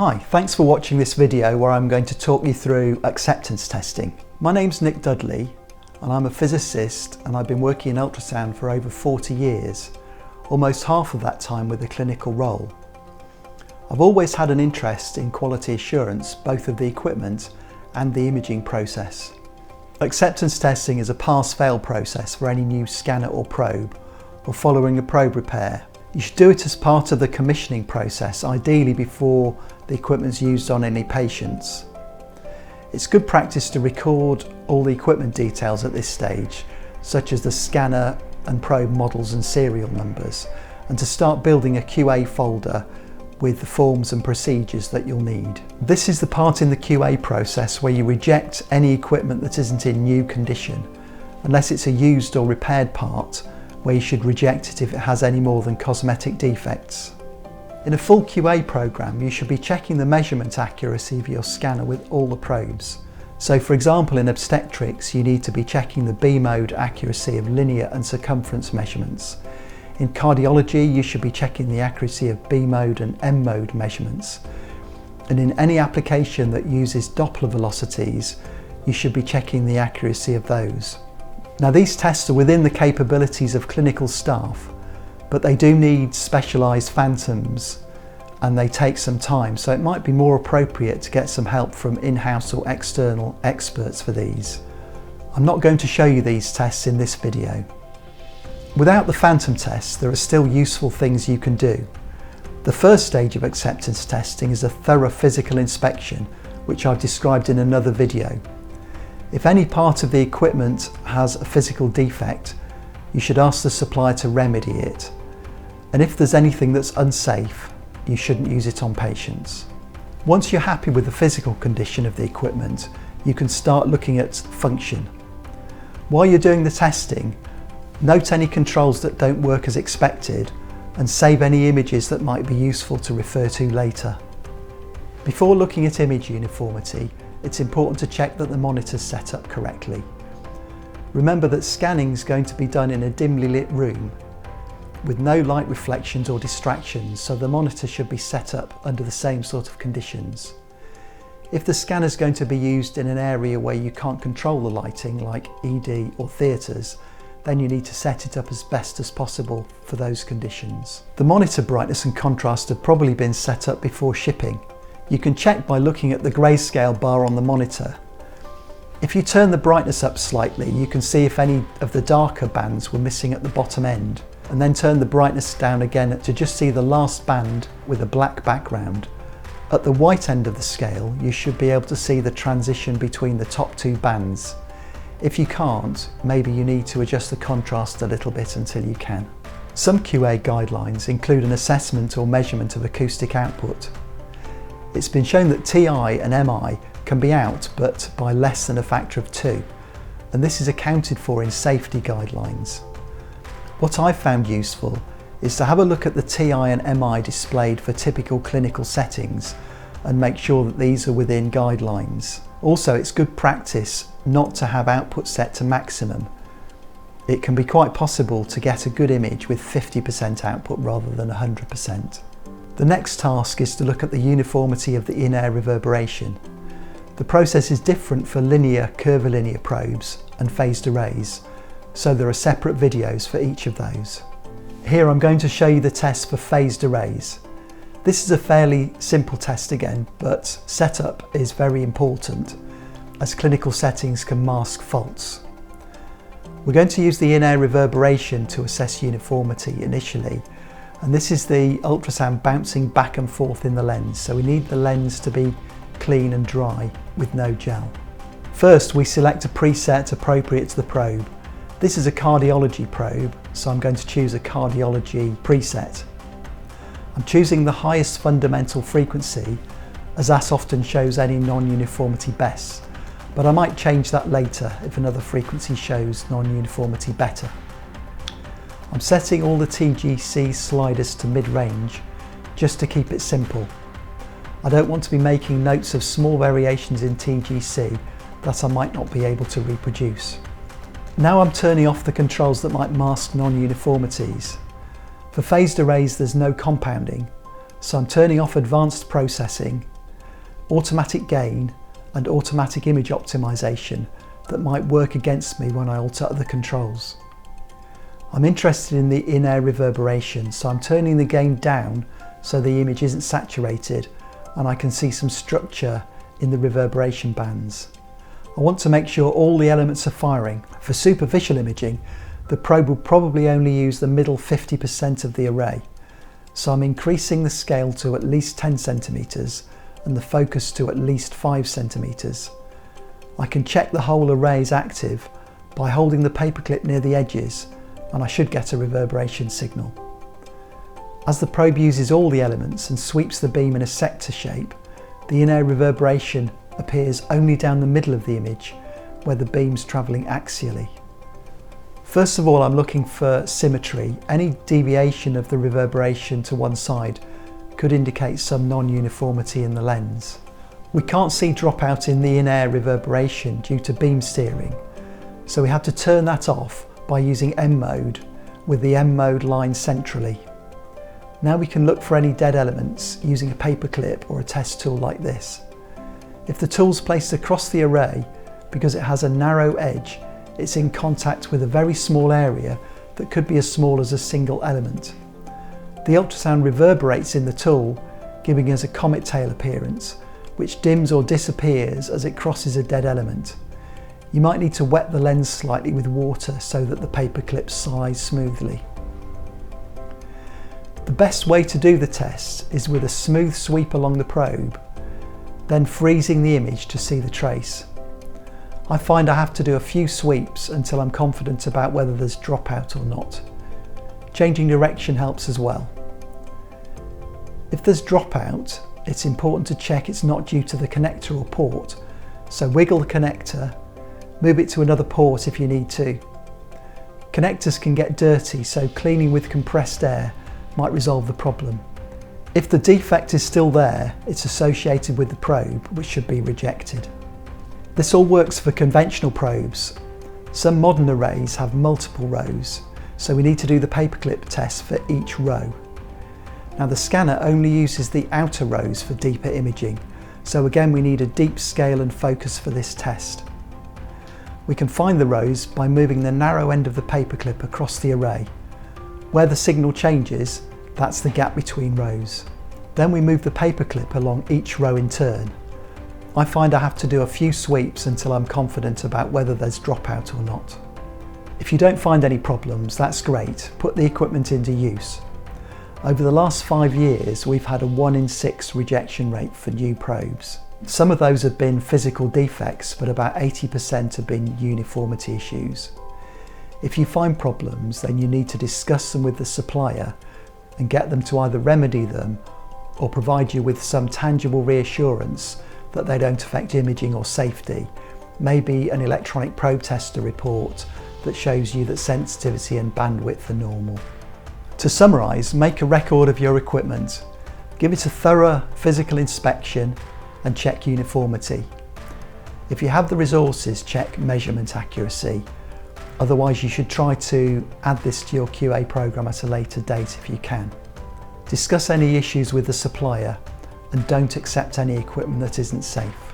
Hi, thanks for watching this video where I'm going to talk you through acceptance testing. My name's Nick Dudley and I'm a physicist and I've been working in ultrasound for over 40 years, almost half of that time with a clinical role. I've always had an interest in quality assurance, both of the equipment and the imaging process. Acceptance testing is a pass-fail process for any new scanner or probe, or following a probe repair. You should do it as part of the commissioning process, ideally before the equipment's used on any patients. It's good practice to record all the equipment details at this stage, such as the scanner and probe models and serial numbers, and to start building a QA folder with the forms and procedures that you'll need. This is the part in the QA process where you reject any equipment that isn't in new condition, unless it's a used or repaired part, where you should reject it if it has any more than cosmetic defects. In a full QA program, you should be checking the measurement accuracy of your scanner with all the probes. So for example, in obstetrics, you need to be checking the B mode accuracy of linear and circumference measurements. In cardiology, you should be checking the accuracy of B mode and M mode measurements. And in any application that uses Doppler velocities, you should be checking the accuracy of those. Now, these tests are within the capabilities of clinical staff, but they do need specialised phantoms and they take some time, so it might be more appropriate to get some help from in-house or external experts for these. I'm not going to show you these tests in this video. Without the phantom tests, there are still useful things you can do. The first stage of acceptance testing is a thorough physical inspection, which I've described in another video. If any part of the equipment has a physical defect, you should ask the supplier to remedy it. And if there's anything that's unsafe, you shouldn't use it on patients. Once you're happy with the physical condition of the equipment, you can start looking at function. While you're doing the testing, note any controls that don't work as expected and save any images that might be useful to refer to later. Before looking at image uniformity, it's important to check that the monitor's set up correctly. Remember that scanning is going to be done in a dimly lit room with no light reflections or distractions, so the monitor should be set up under the same sort of conditions. If the scanner is going to be used in an area where you can't control the lighting, like ED or theatres, then you need to set it up as best as possible for those conditions. The monitor brightness and contrast have probably been set up before shipping. You can check by looking at the grayscale bar on the monitor. If you turn the brightness up slightly, you can see if any of the darker bands were missing at the bottom end, and then turn the brightness down again to just see the last band with a black background. At the white end of the scale, you should be able to see the transition between the top two bands. If you can't, maybe you need to adjust the contrast a little bit until you can. Some QA guidelines include an assessment or measurement of acoustic output. It's been shown that TI and MI can be out, but by less than a factor of 2, and this is accounted for in safety guidelines. What I've found useful is to have a look at the TI and MI displayed for typical clinical settings and make sure that these are within guidelines. Also, it's good practice not to have output set to maximum. It can be quite possible to get a good image with 50% output rather than 100%. The next task is to look at the uniformity of the in-air reverberation. The process is different for linear, curvilinear probes and phased arrays, so there are separate videos for each of those. Here I'm going to show you the test for phased arrays. This is a fairly simple test again, but setup is very important as clinical settings can mask faults. We're going to use the in-air reverberation to assess uniformity initially, and this is the ultrasound bouncing back and forth in the lens, so we need the lens to be clean and dry with no gel. First, we select a preset appropriate to the probe. This is a cardiology probe, so I'm going to choose a cardiology preset. I'm choosing the highest fundamental frequency, as that often shows any non-uniformity best, but I might change that later if another frequency shows non-uniformity better. I'm setting all the TGC sliders to mid-range just to keep it simple. I don't want to be making notes of small variations in TGC that I might not be able to reproduce. Now I'm turning off the controls that might mask non-uniformities. For phased arrays there's no compounding, So I'm turning off advanced processing, automatic gain and automatic image optimization that might work against me when I alter other controls. I'm interested in the in-air reverberation, so I'm turning the gain down so the image isn't saturated and I can see some structure in the reverberation bands. I want to make sure all the elements are firing. For superficial imaging, the probe will probably only use the middle 50% of the array. So I'm increasing the scale to at least 10 centimeters and the focus to at least 5 centimeters. I can check the whole array is active by holding the paperclip near the edges, and I should get a reverberation signal. As the probe uses all the elements and sweeps the beam in a sector shape, the in-air reverberation appears only down the middle of the image where the beam's travelling axially. First of all, I'm looking for symmetry. Any deviation of the reverberation to one side could indicate some non-uniformity in the lens. We can't see dropout in the in-air reverberation due to beam steering, so we have to turn that off by using M mode with the M mode line centrally. Now we can look for any dead elements using a paperclip or a test tool like this. If the tool's placed across the array, because it has a narrow edge, it's in contact with a very small area that could be as small as a single element. The ultrasound reverberates in the tool, giving us a comet tail appearance, which dims or disappears as it crosses a dead element. You might need to wet the lens slightly with water so that the paperclip slides smoothly. The best way to do the test is with a smooth sweep along the probe, then freezing the image to see the trace. I find I have to do a few sweeps until I'm confident about whether there's dropout or not. Changing direction helps as well. If there's dropout, it's important to check it's not due to the connector or port, so wiggle the connector, move it to another port if you need to. Connectors can get dirty, so cleaning with compressed air might resolve the problem. If the defect is still there, it's associated with the probe, which should be rejected. This all works for conventional probes. Some modern arrays have multiple rows, so we need to do the paperclip test for each row. Now the scanner only uses the outer rows for deeper imaging, so again we need a deep scale and focus for this test. We can find the rows by moving the narrow end of the paperclip across the array. Where the signal changes, that's the gap between rows. Then we move the paperclip along each row in turn. I find I have to do a few sweeps until I'm confident about whether there's dropout or not. If you don't find any problems, that's great. Put the equipment into use. Over the last 5 years, we've had a 1 in 6 rejection rate for new probes. Some of those have been physical defects, but about 80% have been uniformity issues. If you find problems, then you need to discuss them with the supplier and get them to either remedy them or provide you with some tangible reassurance that they don't affect imaging or safety. Maybe an electronic probe tester report that shows you that sensitivity and bandwidth are normal. To summarise, make a record of your equipment. Give it a thorough physical inspection and check uniformity. If you have the resources, check measurement accuracy. Otherwise, you should try to add this to your QA program at a later date if you can. Discuss any issues with the supplier and don't accept any equipment that isn't safe.